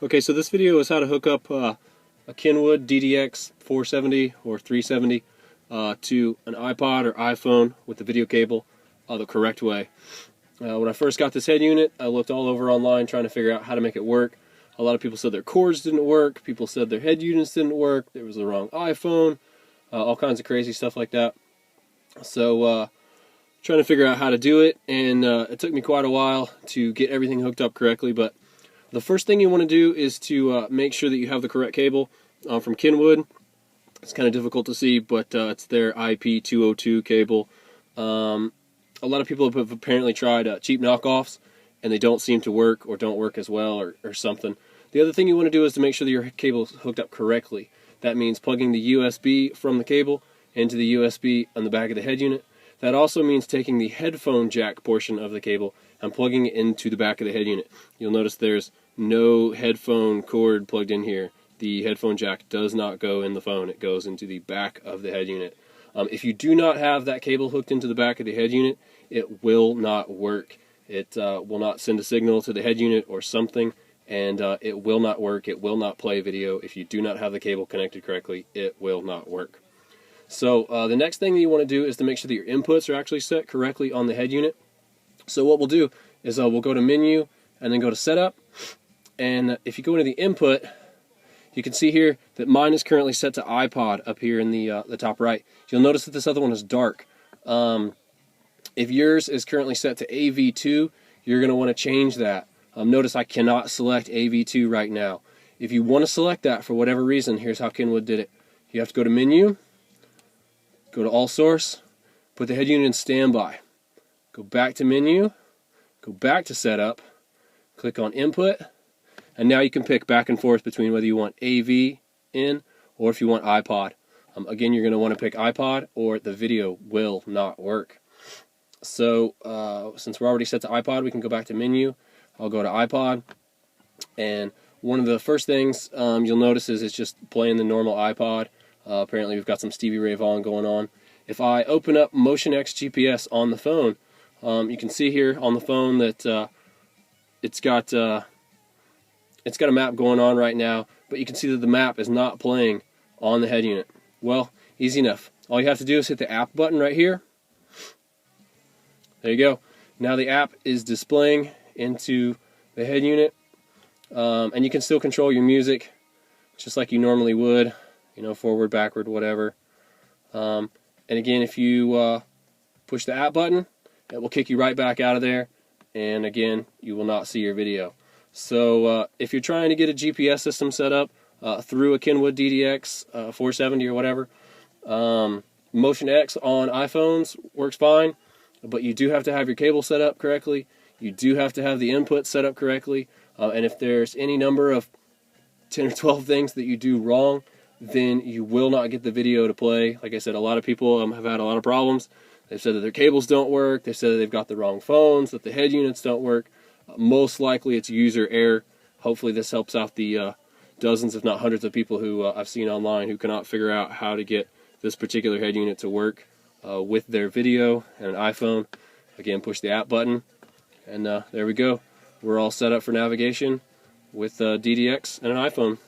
Okay, so this video is how to hook up a Kenwood DDX470 or 370 to an iPod or iPhone with the video cable the correct way. When I first got this head unit, I looked all over online trying to figure out how to make it work. A lot of people said their cords didn't work, people said their head units didn't work, there was the wrong iPhone, all kinds of crazy stuff like that. So trying to figure out how to do it, and it took me quite a while to get everything hooked up correctly, but the first thing you want to do is to make sure that you have the correct cable from Kenwood. It's kind of difficult to see, but it's their IP202 cable. A lot of people have apparently tried cheap knockoffs, and they don't seem to work or don't work as well or something. The other thing you want to do is to make sure that your cable is hooked up correctly. That means plugging the USB from the cable into the USB on the back of the head unit. That also means taking the headphone jack portion of the cable and plugging it into the back of the head unit. You'll notice there's no headphone cord plugged in here. The headphone jack does not go in the phone. It goes into the back of the head unit. If you do not have that cable hooked into the back of the head unit, it will not work. It will not send a signal to the head unit or something, and it will not work. It will not play video. If you do not have the cable connected correctly, it will not work. So the next thing that you want to do is to make sure that your inputs are actually set correctly on the head unit. So what we'll do is we'll go to Menu and then go to Setup. And if you go into the input, you can see here that mine is currently set to iPod up here in the top right. You'll notice that this other one is dark. If yours is currently set to AV2, you're going to want to change that. Notice I cannot select AV2 right now. If you want to select that for whatever reason, here's how Kenwood did it. You have to go to Menu, go to All Source, put the head unit in Standby. Go back to Menu, go back to Setup, click on Input, and now you can pick back and forth between whether you want AV in or if you want iPod. Again, you're going to want to pick iPod or the video will not work. So since we're already set to iPod, we can go back to Menu. I'll go to iPod, and one of the first things you'll notice is it's just playing the normal iPod. Apparently we've got some Stevie Ray Vaughan going on. If I open up Motion X GPS on the phone, you can see here on the phone that it's got a map going on right now, but you can see that the map is not playing on the head unit. Well, easy enough. All you have to do is hit the app button right here. There you go. Now the app is displaying into the head unit, and you can still control your music just like you normally would, you know, forward, backward, whatever. And again, if you push the app button, it will kick you right back out of there, and again, you will not see your video. So if you're trying to get a GPS system set up through a Kenwood DDX470 or whatever, Motion X on iPhones works fine, but you do have to have your cable set up correctly. You do have to have the input set up correctly, and if there's any number of 10 or 12 things that you do wrong, then you will not get the video to play. Like I said, a lot of people have had a lot of problems. They've said that their cables don't work. They've said that they've got the wrong phones, that the head units don't work. Most likely it's user error. Hopefully this helps out the dozens, if not hundreds of people who I've seen online who cannot figure out how to get this particular head unit to work with their video and an iPhone. Again, push the app button, and there we go. We're all set up for navigation with DDX and an iPhone.